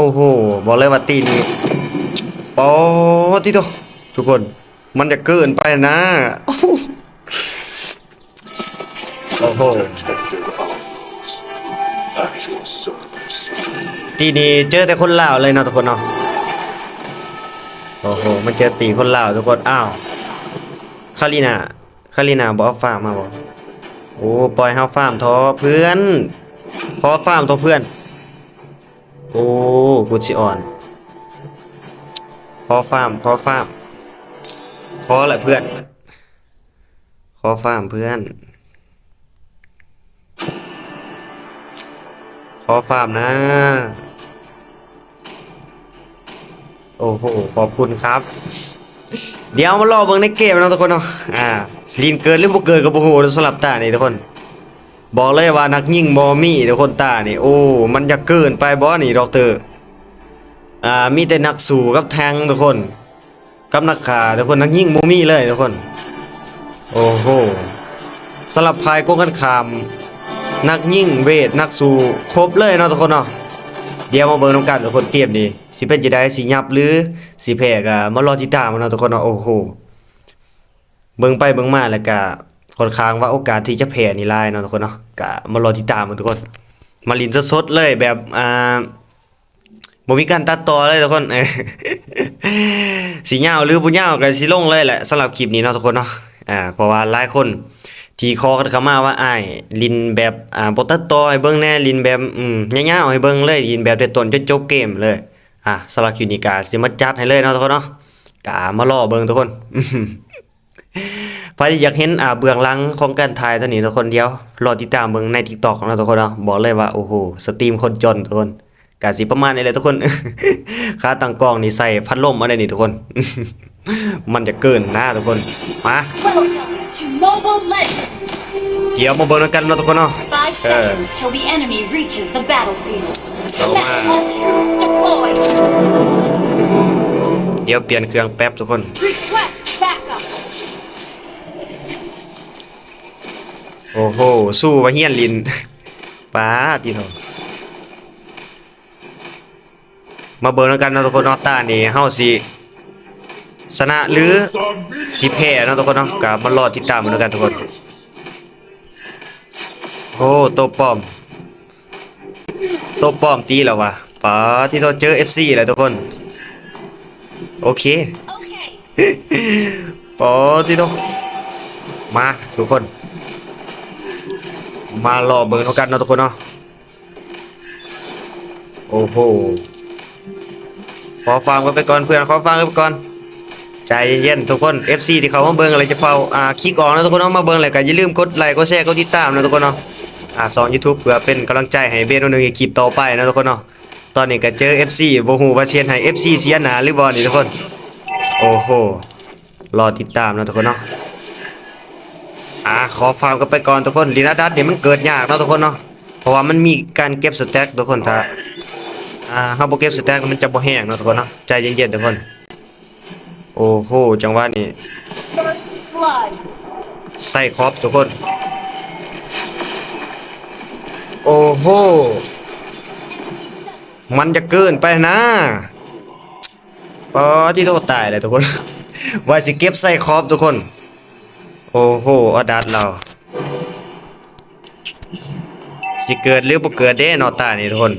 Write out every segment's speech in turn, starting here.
โอ้โหบอกเลยว่าตีนี้ปอที่ทุกคนมันจะเกินไปนะโอ้โหโอ้โห Protective arms at your service. ตีนี้เจอแต่คนลาวเลยเนาะทุกคนเนาะโอ้โหมันเจอตีคนลาวทุกคนอ้าวคารินาบอกเอาฟาร์มมาบอกโอ้ปล่อยเฮาฟาร์มท้อเพื่อนพอฟาร์มท้อเพื่อนโอ้กูสิอ่อนขอฟาร์มขอแหละเพื่อนขอฟาร์มเพื่อนขอฟาร์มนะโอ้โหขอบคุณครับเดี๋ยวมารอเบิ่งในเกมนะทุกคนเนาะลีนเกินหรือบ่เกินก็บ่ฮู้สำหรับตานี่ทุกคนบอกเลยว่านักยิงบ่มีทุกคนตานี่โอ้มันจะเกินไปบ่นี่ดอกเตอร์มีแต่นักสู้กับแทงทุกคนกับนักฆ่าทุกคนนักยิงบ่มีเลยทุกคนโอ้โหสลับพายกงกันข้ามนักยิงเวทนักสู้ครบเลยเนาะทุกคนเนาะเดี๋ยวมาเบิ่งนำกันทุกคนเกมนี้สิเป็นจังได๋สิยับหรือสิแพ้ก็มารอติดตามเนาะทุกคนเนาะโอ้โหเบิ่งไปเบิ่งมาแล้วก็ค่อนข้างว่าโอกาสที่จะแพ้นี่หลายเนาะทุกคนเนาะก็มารอติดตามทุกคนมาลินสดๆเลยแบบบ่มีการตัดต่อเลยทุกคนสิยาวหรือบ่ยาวก็สิลงเลยแหละสำหรับคลิปนี้เนาะทุกคนเนาะเพราะว่าหลายคนที่ขอกันเข้ามาว่าอ้ายลินแบบบ่ตัดต่อให้เบิ่งแน่ลินแบบยาวๆให้เบิ่งเลยลินแบบแต่ต้นจนจบเกมเลยสำหรับคลิปนี้ก็สิมาจัดให้เลยเนาะทุกคนเนาะก็มารอเบิ่งทุกคนใครอยากเห็นเบื้องหลังของการถ่ายตัวนี้ทุกคนเดียวรอติดตามเบิ่งใน TikTok เนาะทุกคนเนาะบอกเลยว่าโอ้โหสตรีมคนจนทุกคนกะสิประมาณนี้เลยทุกคน ค่าตั้งกล้องนี่ใส่พัดลมมาได้นี่ทุกคน มันจะเกินนะทุกคนมา Welcome to Mobile Legends! เดี๋ยวมาเบิ่งกันเนาะทุกคนเนาะ 5 seconds till the enemy reaches the battlefield. Oh, Select all troops deployed. เดี๋ยวเปลี่ยนเครื่องแป๊บทุกคน Request backup. โอ้โหสู้ว่าเฮียนลิน ป้าติโถมาเบิ่งกันเนาะทุกคนเนาะตานี่เฮาสิชนะหรือสิแพ้เนาะทุกคนเนาะก็มารอติดตามกันทุกคนโอ้ตัวป้อมตีแล้วว่ะป๋าที่เราเจอ FC แล้วทุกคนโอเค Okay. ป๋าที่เรามาทุกคนมารอเบิ่งกันเนาะทุกคนเนาะโอ้โหขอฟังกันไปก่อนเพื่อนขอฟังกันไปก่อนใจเย็นๆทุกคน FC ที่เขามาเบิ่งอะไรจะเฝ้าคลิกออกนะทุกคนเนาะมาเบิ่งแล้วก็อย่าลืมกดไลค์กดแชร์กดติดตามนะทุกคนเนาะสอน YouTube เพื่อเป็นกำลังใจให้เบนนึงอีกคลิปต่อไปนะทุกคนเนาะตอนนี้ก็เจอ FC บ่ฮู้ว่าเชียร์ให้ FC เสียหน้าหรือบ่นี่ทุกคนโอ้โหรอติดตามนะทุกคนเนาะขอฟาร์มกันไปก่อนทุกคนลีนาดัสเนี่ยมันเกิดยากเนาะทุกคนเนาะเพราะว่ามันมีการเก็บสแต็กทุกคนถ้าเฮาบ่เก็บสแต็กมันจะบ่แห้งเนาะทุกคนเนาะใจเย็นๆทุกคนโอ้โหจังหวะนี้ First blood. ใส่ครอบทุกคนโอ้โหมันจะเกินไปนะปอที่โทษตายเลยทุกคน ว่าสิเก็บใส่ครอบทุกคนโอ้โหอดัดเราสิเกิดหรือบ่เกิดเด้นอตานี่ทุกคน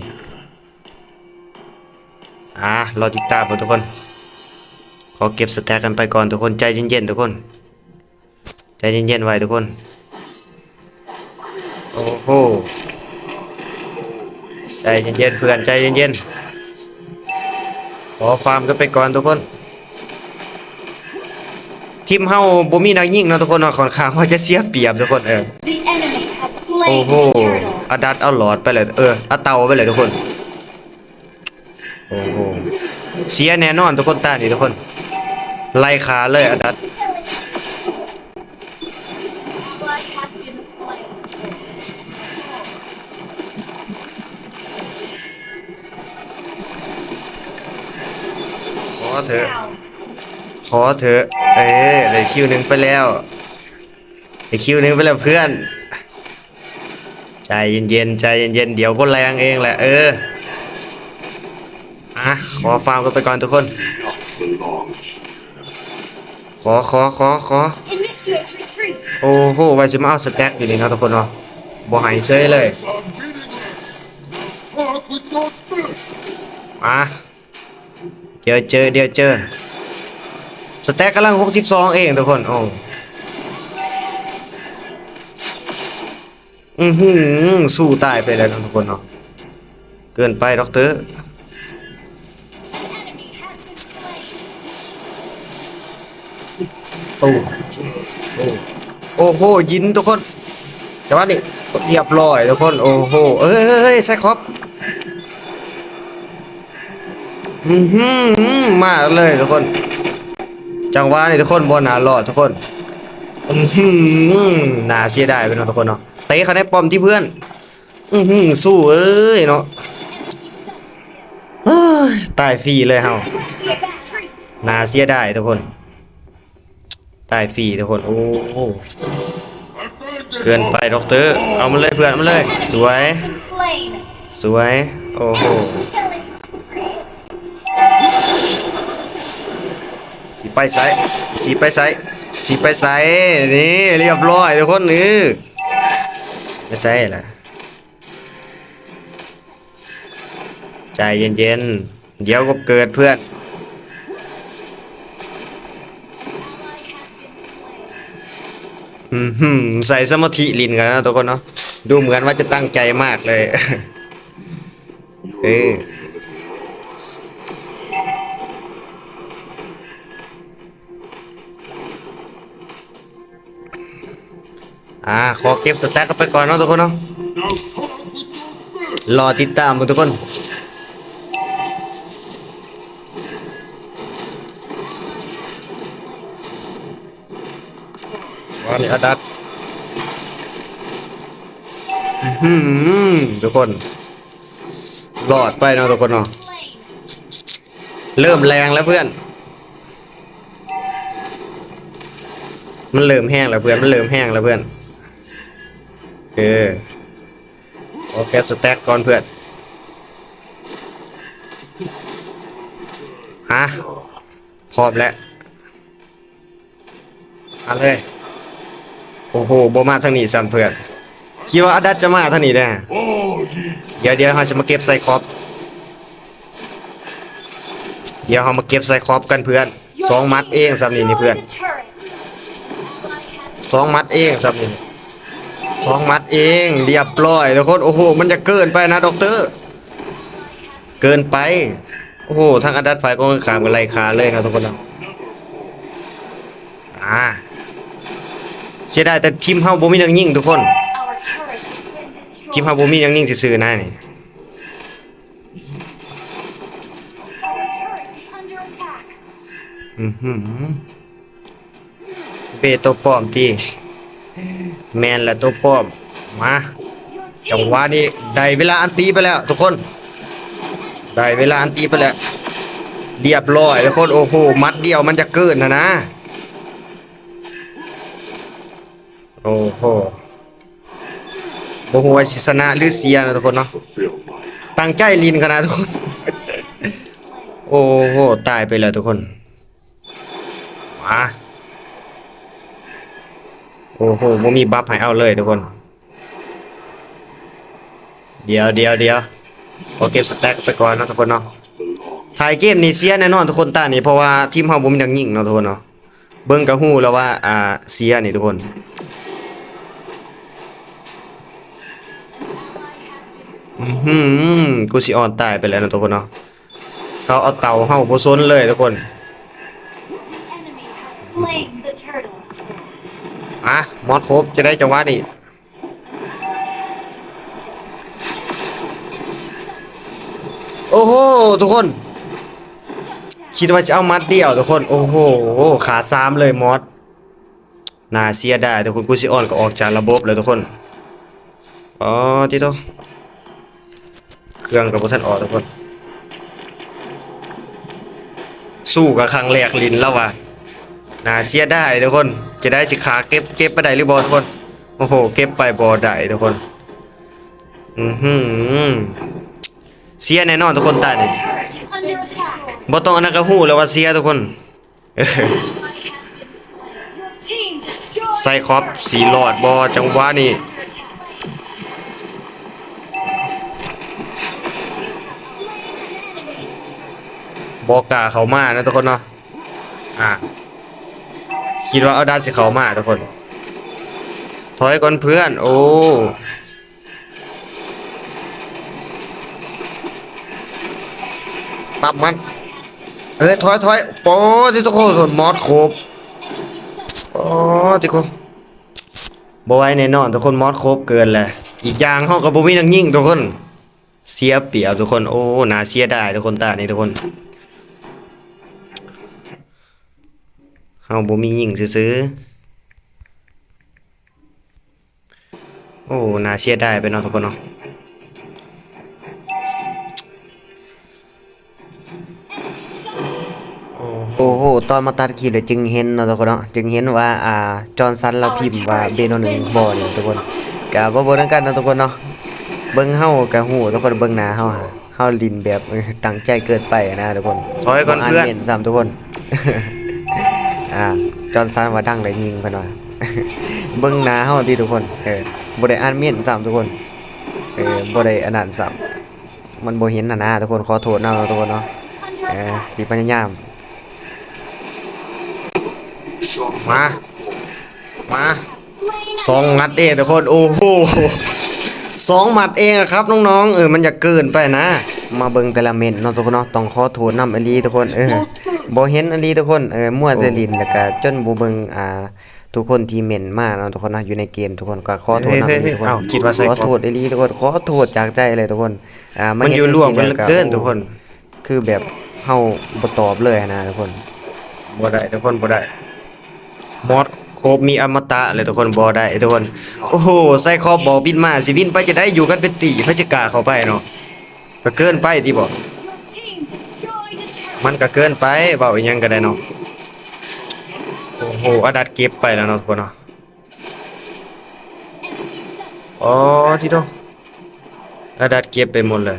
รอติดตามทุกคนขอเก็บสแต็กกันไปก่อนทุกคนใจเย็นๆทุกคนใจเย็นๆไว้ทุกคนโอ้โหใจเย็นๆเพื่อนใจเย็นๆขอฟาร์มกันไปก่อนทุกคนทีมเฮาบ่มีนักยิงเนาะทุกคนเนาะค่อนข้างว่าจะเสียเปรียบทุกคน The enemy has โอ้ slain โห the turtle. อดัดเอาหลอดไปเลยเอาเตาไปเลยทุกคนโอ้โหเสียแน่นอนทุกคนตานี่ทุกคนไล่ขาเลยอดัด Blood has been slain. ขอเถอะ Down. ขอเถอะได้คิวหนึ่งไปแล้วได้คิวหนึ่งไปแล้วเพื่อนใจเย็นๆใจเย็นๆเดี๋ยวก็แรงเองแหละ อ่ะขอฟาร์มกันไปก่อนทุกคน Not for long. ขอ Initiate retreat. โอ้โหไว้สิมาเอาสแต็กอยู่นี่เนาะทุกคนเนาะบ่ให้เฉยเลย Are meaningless. Part with your fist. อ่ะเดี๋ยวเจอสแต็กกำลัง62เองทุกคนโอ้สู้ตายไปแล้วเนาะทุกคนเนาะเกินไปด็อกเตอร์ Enemy has been slain. โอ้โอ้โหยินทุกคนจังหวะนี้เรียบร้อยทุกคนโอ้โหเฮ้ยไซคอปมาเลยทุกคนจังหวะนี้ทุกคนบอลน่ารอดทุกคนน่าเสียดายไปเนาะทุกคนเนาะเตะเขาได้ป้อมที่เพื่อนสู้เอ้ยเนาะเฮ้ยตายฟรีเลยเฮา Initiate retreat. น่าเสียดายทุกคนตายฟรีทุกคนโอ้โห I'm going to เกินไปด็อกเตอร์เอามาเลยเพื่อนเอามาเลยสวย Been slain. สวยโอ้โห Killing. สีไปไซสีไปไซสีไปไซนี่เรียบร้อยทุกคนนี่สีไปไซแหละใจเย็นๆเดี๋ยวก็เกิดเพื่อน ใส่สมาธิลินกันนะทุกคนเนาะดูเหมือนว่าจะตั้งใจมากเลย เออขอเก็บสแต็กกันไปก่อนเนาะทุกคนเนาะรอติดตามทุกคนวันนี้อดัตทุกคนรอดไปเนาะทุกคนเนาะ Slain. เริ่มแรงแล้วเพื่อนมันเริ่มแห้งแล้วเพื่อนมันเริ่มแห้งแล้วเพื่อนขอเก็บสแต็กก่อนเพื่อนพร้อมแล้วมาเลยโอ้โหบ่มาทางนี้ซ้ำเพื่อนคิดว่าอดัตจะมาทางนี้ได้ all ye เดี๋ยวเราจะมาเก็บไซคอปเดี๋ยวเรามาเก็บไซคอปกันเพื่อน2 มัดเองซ้ำนี่เพื่อน The turret. 2 มัดเองซ้ำนี่2 มัดเองเรียบร้อยทุกคนโอ้โหมันจะเกินไปนะด็อกเตอร์เกินไปโอ้โหทางอดัตไฟก็ขามกันไล่ขาเลยครับทุกคนนะเสียดายแต่ทีมเฮาบ่มีนักยิงทุกคน Our turret has been ทีม destroyed. เฮาบ่มีนักยิงซื่อๆนะนี่ Our turret is under attack. เปตัวป้อมที่แมนและตัวป้อมมา Your จัง team หวะนี้ได้เวลาอันตีไปแล้วทุกคนได้เวลาอันตีไปแล้วเรียบร้อยทุกคนโอ้โหมัดเดียวมันจะเกินนะโอ้โหบ่ฮู้ว่าสิชนะหรือเสียนะทุกคนเนาะ fulfill my ตั้งใจลินกันนะทุกคน โอ้โหตายไปแล้วทุกคนมาโอ้โหบ่มีบัฟให้เอาเลยทุกคน เดี๋ยวขอเก็บสแต็กไปก่อนนะทุกคนเนาะ belong. ถ่ายเกมนี่เสียแน่นอนทุกคนตานี่เพราะว่าทีมเฮาบ่มีนักยิงเนาะทุกคนเนาะเบิ่งก็ฮู้แล้วว่าเสียนี่ทุกคนกูสิอ่อนตายไปแล้วนะทุกคนเนาะเขาเอาเต่าเฮาบ่สนเลยทุกคน enemy has slain the turtle. มอดครบจะได้จังหวะนี้โอ้โหทุกคนคิดว่าจะเอามัดเดียวทุกคนโอ้โหขา3เลยมอดน่าเสียดายทุกคนกูสิอ่อนก็ออกจากระบบเลยทุกคนอ๋อที่โตเครื่องกับพวกท่านออกทุกคนสู้กับครั้งแรกลิ้นแล้วว่ะน่าเสียดายทุกคนจะได้สิขาเก็บไปได้หรือบ่ทุกคนโอ้โหเก็บไปบ่ได้ทุกคน เสียแน่นอนทุกคนตายนี่ Under attack. บ่ต้องอันนั้นก็ฮู้แล้วว่าเสียทุกคน Your team destroyed. ไซคอปสีหลอดบ่จังหวะนี้บ่กล้าเข้ามานะทุกคนเนาะคิดว่าเอาดาสิเข้ามาทุกคนถอยก่อนเพื่อนโอ้ปับมันถอยปอที่ทุกคนมอดโคบปอที่คนบ่ไหวแน่นอนทุกคนมอดโคบเกินแหละอีกอย่างเฮาก็บ่มีนักยิงทุกคนเสียเปรียบทุกคนโอ้น่าเสียดายทุกคนตานี่ทุกคนเฮาบ่มียิงซื่อๆโอ้น่าเสียดายไปเนาะทุกคนเนาะโอ้โหตอนมาตัดคลิปเลยจึงเห็นเนาะทุกคนเนาะจึงเห็นว่าจอห์นสันเราพิมพ์ว่าเบโน1บ่นี่ทุกคนก็บ่นำกันเนาะทุกคนเนาะเบิ่งเฮาก็ฮู้ทุกคนเบิ่งหน้าเฮาลิ้นแบบตั้งใจเกินไปนะทุกคนถอยก่อนเพื่อนเห็นซ้ำทุกคน จอห์นสันว่าดังได้ยิงเพิ่นว่า เบิ่งหน้าเฮาติทุกคนบ่ได้อ่านเม้นซ้ำทุกคนบ่ได้อันนั้นซ้ำมันบ่เห็นนะทุกคนขอโทษเนาะทุกคนเนาะสิพยายามมา2 มัดเองทุกคนโอ้โห2 มัดเองอะครับน้องๆมันจะเกินไปนะมาเบิ่งแต่ละเม็ดเนาะทุกคนเนาะต้องขอโทษนำอลีทุกคนบ่เห็นอลีทุกคนมั่วแต่ลิ้นแล้วก็จนบ่เบิ่งทุกคนที่เม่นมาเนาะทุกคนนะอยู่ในเกมทุกคนก็ขอโทษนำทุกคนคิดว่าขอโทษอลีทุกคนขอโทษจากใจเลยทุกคนมันอยู่ร่วมกันเกินทุกคนคือแบบเฮาบ่ตอบเลยนะทุกคนบ่ได้ทุกคนบ่ได้มอดโคบมีอมตะเลยทุกคนบ่ได้ทุกคนโอ้โหไซคอบบ่บินมาสิวินไปจะได้อยู่กันเป็นตีพระจิกาเข้าไปเนาะก็เกินไปที่บ่ Your team destroyed a turret. มันก็เกินไปเว้าอีหยังก็ได้เนาะโอ้โหอดัดเก็บไปแล้วเนาะทุกคนเนาะอ๋อที่โตอดัดเก็บไปหมดเลย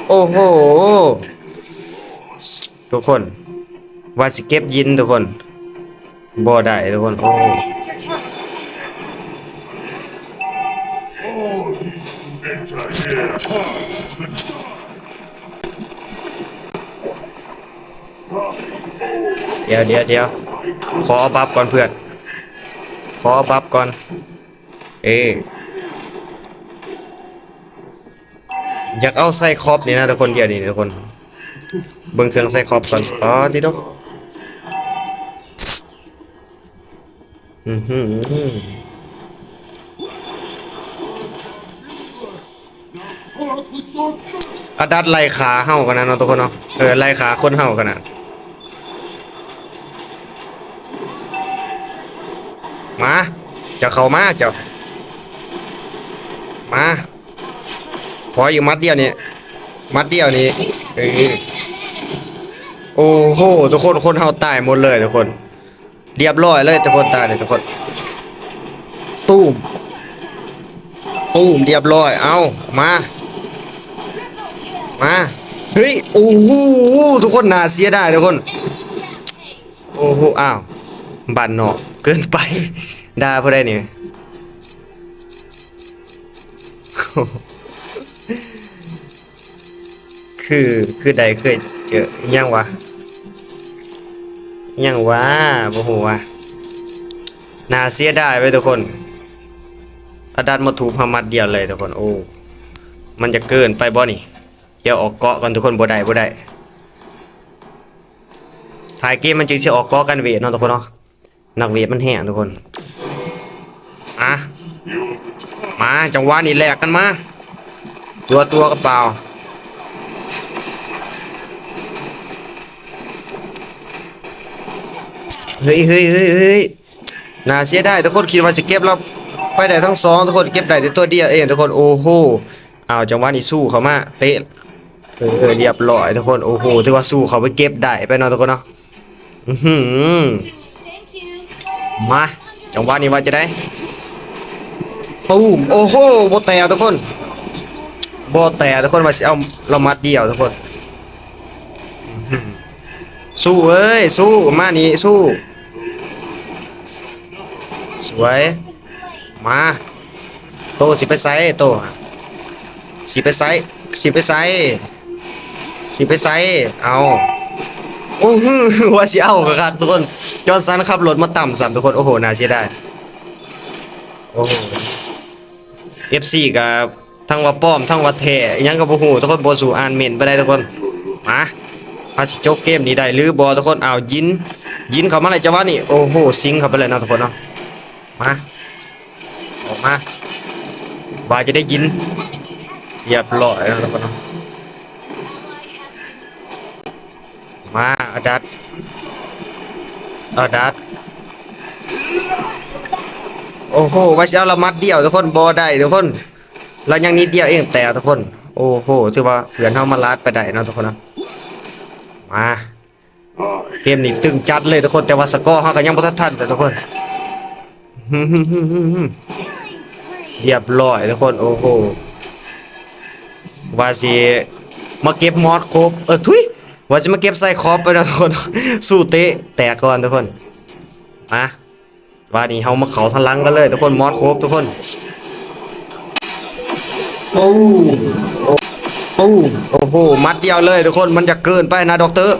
โอ้โหทุกคนว่าสิเก็บยินทุกคนบ่ได้ทุกคนโอ้ Your turret. Enter here. เดี๋ยวขอบัฟก่อนเพื่อนขอบัฟก่อนอยากเอาไซคอปนี่นะทุกคนเดี๋ยวนี้ทุกคนเบิ่งเครื่องไซคอปก่อนอ๋อที่ทุกอดัดไล่ขาเฮากันนะเนาะทุกคนเนาะไล่ขาคนเฮากันนะมาจะเข้ามาเจ้ามาพออยู่มัดเดียวนี่โอ้โหทุกคนเฮาตายหมดเลยทุกคนเรียบร้อยเลยทุกคนตายเลยทุกคนตูมเรียบร้อยเอามาเฮ้ยโอ้โหทุกคนน่าเสียดายทุกคนโอ้โหอ้าวบันเนาะเกินไปด่าผู้ใดนี่ คือใดเคยเจอยังวะบ่ฮู้วะน่าเสียดายไปทุกคนอดัดมาถูกพมัดเดียวเลยทุกคนโอ้มันจะเกินไปบ่นี่เดี๋ยวออกเกาะกันทุกคนบ่ได้ถ่ายเกมมันจึงสิออกเกาะกันเวทเนาะทุกคนเนาะนักเวทมันแห้งทุกคนมาจังหวะนี้แลกกันมาตัวกระเป๋าเฮ้ยน่าเสียดายทุกคนคิดว่าจะเก็บเราไปได้ทั้งสองทุกคนเก็บได้แต่ตัวเดียวเองทุกคนโอ้โหจังหวะนี้สู้เขามาเตะเรียบร้อยทุกคนโอ้โหถือว่าสู้เขาไปเก็บได้ไปเนาะทุกคนเนาะมาจังหวะนี้ว่าจะได้ตูมโอ้โหบ่แตกทุกคน บ่แต่ทุกคนว่าสิเอาเรามัดเดียวทุกคนสู้เอ้ยสู้มานี่สู้สวยมาโตสิไปไสโตสิไปไสสิไปไสสิไปไสเอาโอ้โหว่าสิเอาครับทุกคนจอห์นสันขับรถมาต่ำ3ทุกคนโอ้โหน่าเสียดายโอ้โห FC กับทั้งว่าป้อมทั้งว่าแท้อิหยังก็บ่ฮู้ทุกคนบ่สู่อ่านเม่นไปได้ทุกคนมาอาสิจบเกมนี้ได้หรือบ่ทุกคนเอายินเข้ามาเลยจังหวะนี้โอ้โหสิงเข้าไปเลยเนาะทุกคนเนาะมาออกมาว่าจะได้ยินเรียบร้อยแล้วทุกคนเนาะมาอาดัดโอ้โหว่าสิเอาละมัดเดียวทุกคนบ่ได้ทุกคนเรายังนิดเดียวเองแต่ทุกคนโอ้โหถือว่าเพื่อนเฮามาลาดไปได้เนาะทุกคนเนาะมาเกมนี้ตึงจัดเลยทุกคนแต่ว่าสกอร์เฮาก็ยังบ่ทันแต่ทุกคนเรียบร้อยทุกคนโอ้โหว่าสิมาเก็บมอสครบทุยว่าสิมาเก็บไซคอปไปนะทุกคนสู้เตะแตกก่อนทุกคนมาว่านี่เฮามาเข้าทะลังกันเลยทุกคนมอสครบทุกคนโอ้โอ้โหมัดเดียวเลยทุกคนมันจะเกินไปนะด็อกเตอร์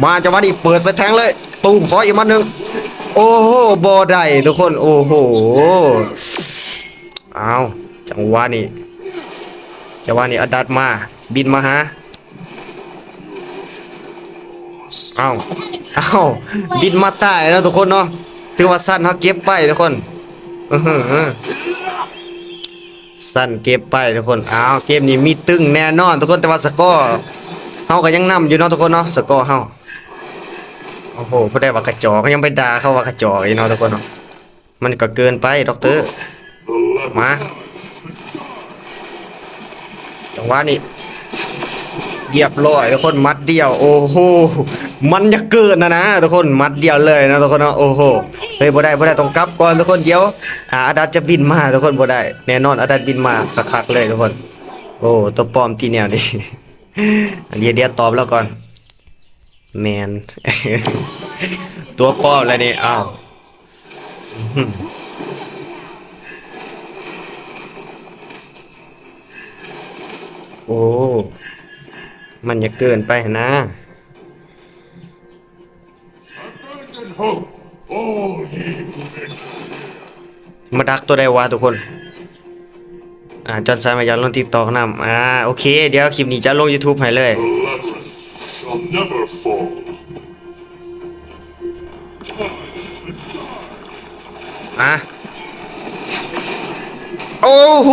มาจังหวะนี้เปิดใส่แทงเลยตูมขออีกมัดหนึงโอ้โหบ่ได้ทุกคนโอ้โหเอาจังหวะนี้อดัดมาบินมาหาเอาบินมาใต้นะทุกคนเนาะถือว่าสั้นเฮาเก็บไปทุกคนสั้นเก็บไปทุกคนเอาเกมนี้มีตึงแน่นอนทุกคนแต่ว่าสกอร์เฮาก็ยังนำอยู่เนาะทุกคนเนาะสกอร์เฮาโอ้โหผู้ใดว่ากระจอกก็ยังไปด่าเขาว่ากระจอกอีกเนาะทุกคนเนาะมันก็เกินไปด็อกเตอร์มาจังหวะนี้เรียบร้อยทุกคนมัดเดียวโอ้โหมันจะเกินนะทุกคนมัดเดียวเลยนะทุกคนเนาะโอ้โหเฮ้ยบ่ได้ต้องกลับก่อนทุกคนเดี๋ยวอดัดจะบินมาทุกคนบ่ได้แน่นอนอดัดบินมาคักๆเลยทุกคนโอ้ตัวปลอมที่แนวนี้เดี๋ยวตอบแล้วก่อนแมน ตัวปลอมแล้วนี่อ้าวโอ้มันจะเกินไปนะ Abandon hope, all ye who live. มาดักตัวใดวะทุกคนจอห์นสันมาอยากลง TikTok นำโอเคเดี๋ยวคลิปนี้จะลง YouTube ให้เลย Deliverance shall never fall. โอ้โห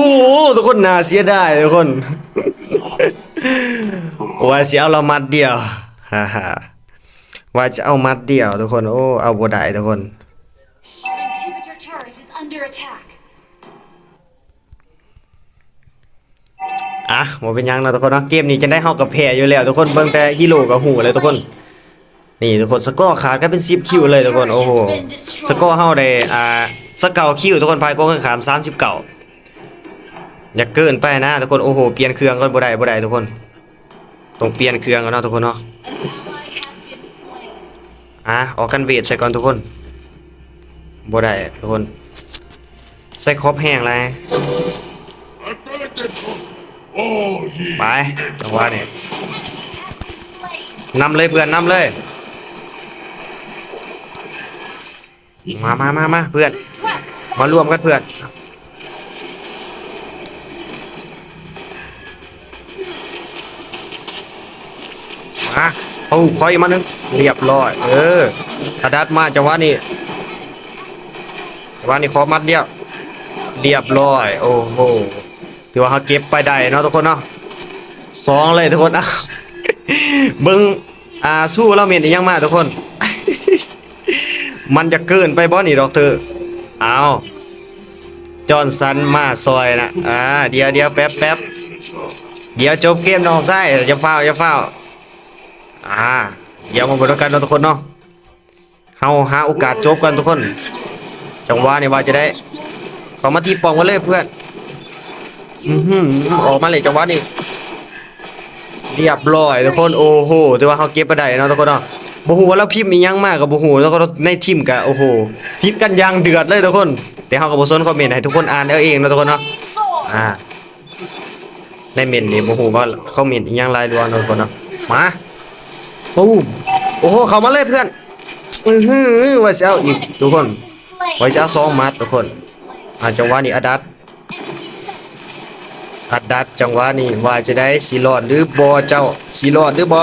ทุกคนน่าเสียดายทุกคน ว่าสิเอาเรามัดเดียวฮ่าฮ่าว่าจะเอามัดเดียวทุกคนโอ้เอาบ่ได้ทุกคน Our inhibitor turret is under attack. บ่เป็นหยังเนาะทุกคนเนาะเกมนี้จะได้เฮากับแพ้อยู่แล้วทุกคนเบิ่งแต่ฮีโร่กับหูเลยทุกคนนี่ทุกคนสกอร์ขาดกันเป็น10คิวเลยทุกคนโอ้โหสกอร์เฮาได้สเกาคิวทุกคนภายกองข้าง39อย่าเกินไปนะทุกคนโอ้โหเปลี่ยนเครื่องก่อนบ่ได้ทุกคนต้องเปลี่ยนเครื่องก่อนเนาะทุกคนเนาะออกกันเวทใส่ก่อนทุกคนบ่ได้ทุกคนใส่ครบแห้งเลย Abandon hope, all ye ไปจังหวะนี้นำเลยเพื่อนนำเลยมาเพื่อนมารวมกันเพื่อนมาขออีกมาหนึงเรียบร้อยอดัดมาจังหวะนี้ขอมัดเดียวเรียบร้อยโอ้โหถือว่าเขาเก็บไปได้เนาะทุกคนเนาะ2เลยทุกคนเบิ่งสู้เราเมียนอีหยังมาทุกคน มันจะเกินไปบ่นี่ดอกเธอเอาจอห์นสันมาซอยนะเดี๋ยวแป๊บเดี๋ยวจบเกมน้องไส้อย่าเฝ้าเดี๋ยวมาบนกันเนาะทุกคนเนาะเฮาหาโอกาสจบกันทุกคนจังหวะนี่ว่าจะได้ขอมาที่ป้องกันเลยเพื่อน ออกมาเลยจังหวะนี้เรียบร้อยทุกคนโอ้โหแต่ว่าเขาเก็บไปได้เนาะทุกคนเนาะบ่ฮู้ว่าเราพิมพ์อีหยังมากกับบ่ฮู้แล้วก็ในทีมก็โอ้โหพิมพ์กันอย่างเดือดเลยทุกคนแต่เฮาก็บ่สนคอมเมนต์ให้ทุกคนอ่านเอาเองเนาะทุกคนเนาะในเมนต์นี่บ่ฮู้ว่าคอมเมนต์อีหยังหลายดวงเนาะทุกคนเนาะมาตูมโอ้โหเข้ามาเลยเพื่อนว่าสิเอาอีกทุกคนว่าสิเอา2มัดทุกคนจังหวะนี้อดัดจังหวะนี้ว่าจะได้สิรอดหรือบ่เจ้าสิรอดหรือบ่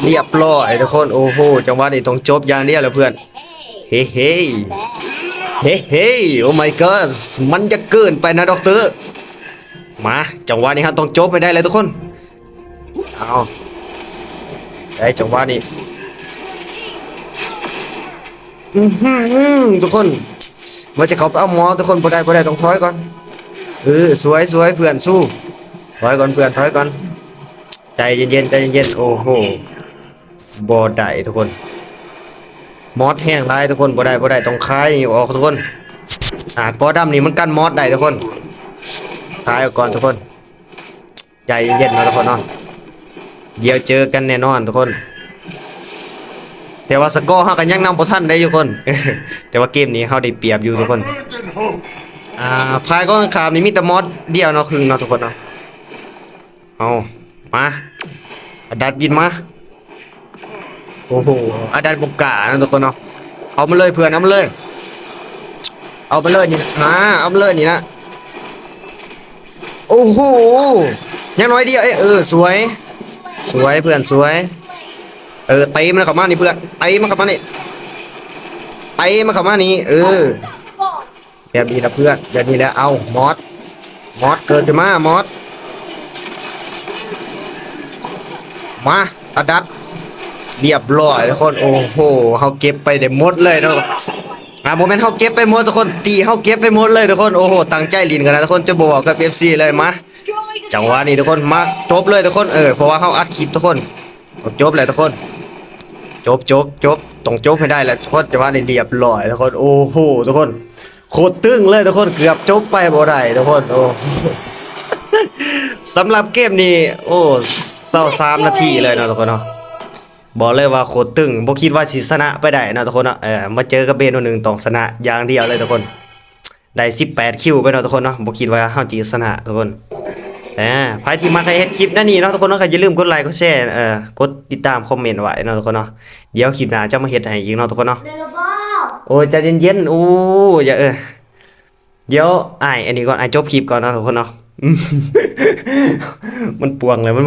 เรียบร้อยทุกคนโอ้โหจังหวะนี้ต้องจบอย่างเดียวแล้วเพื่อนเฮ้เฮ้โอ้ my god มันจะเกินไปนะด็อกเตอร์มาจังหวะนี้ฮะต้องจบไปได้เลยทุกคนเอาได้จังหวะนี้ทุกคนว่าจะเขาไปเอาหมอทุกคนบ่ได้ต้องถอยก่อนสวยเพื่อนสู้ถอยก่อนเพื่อนถอยก่อนใจเย็นโอ้โหบ่ได้ทุกคนมอสแห้งได้ทุกคนบ่ได้ต้องคายออกทุกคนกอดำนี่มันกันมอสได้ทุกคนคายออกก่อนทุกคนใจเย็นๆนะทุกคนเนาะเดี๋ยวเจอกันแน่นอนทุกคนแต่ว่าสกอร์เฮากันยังนำบ่ทันได้ทุกคน แต่ว่าเกมนี้เฮาได้เปรียบอยู่ทุกคน Abandon hope. พายก็ขามนี่มีแต่มอสเดียวเนาะครึ่งเนาะทุกคนเนาะเอามาอดัดบินมาโอ้โหอดัดบุกกานะทุกคนเนาะเอามาเลยเพื่อนเอามาเลยนี่นะเอามาเลยนี่นะโอ้โหยังน้อยเดียวสวยเพื่อนสวยตีมันเข้ามานี่เพื่อนตีมันเข้ามานี่แบบนี้นะเพื่อนแบบนี้แหละเอามอสเกิดขึ้นมามอสมาอดัดเรียบร้อยทุกคนโอ้โหเขาเก็บไปได้หมดเลยทุกคนโมเมนต์เขาเก็บไปหมดทุกคนตีเขาเก็บไปหมดเลยทุกคนโอ้โหตั้งใจลินกันนะทุกคนจะบอกกับ FC เลยมาจังหวะนี้ทุกคนมาจบเลยทุกคนเพราะว่าเขาอัดคลิปทุกคนจบเลยทุกคนจบต้องจบให้ได้แหละทุกคนจังหวะนี้เรียบร้อยทุกคนโอ้โหทุกคนโคตรตึงเลยทุกคนเกือบจบไปบ่ได้ทุกคนโอ้ สำหรับเกมนี้โอ้23นาทีเลยเนาะทุกคนเนาะบอกเลยว่าโคตรตึงบ่คิดว่าสิชนะไปได้เนาะทุกคนเนาะมาเจอกับเบน1ต้องชนะอย่างเดียวเลยทุกคนได้18คิวไปเนาะทุกคนเนาะบ่คิดว่าเฮาสิชนะทุกคนใครที่มาใครเฮ็ดคลิปนั่นนี่เนาะทุกคนเนาะก็อย่าลืมกดไลค์กดแชร์กดติดตามคอมเมนต์ไว้เนาะทุกคนเนาะเดี๋ยวคลิปหน้าจะมาเฮ็ดให้อีกเนาะทุกคนเนาะโอ้ยใจเย็นๆโอ้อย่าเดี๋ยวอันนี้ก่อนจบคลิปก่อนเนาะทุกคนเนาะ มันปวงเลยมัน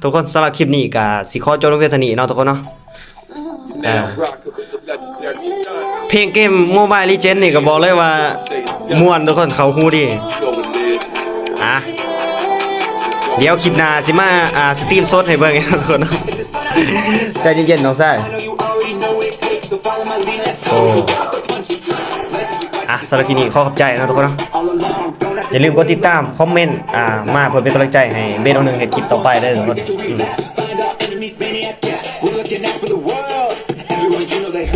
ทุกคนสำหรับคลิปนี้ก็สิขอจบลงเพียงเท่านี้เนาะทุกคนเนาะเพลงเกม Mobile Legends นี่ก็บอกเลยว่าม่วนทุกคนเขาฮู้ดีเดี๋ยวคลิปหน้าสิมาสตรีมสดให้เบิ่งทุกคนเนาะ ใจเย็นๆน้องชายโอ้สำหรับคลิปนี้ขอขอบใจนะทุกคนเนาะอย่าลืมกดติดตามคอมเมนต์มาเพื่อเป็นกำลังใจให้เบนเอาหนึ่งเฮ็ดคลิปต่อไปเด้อทุกคน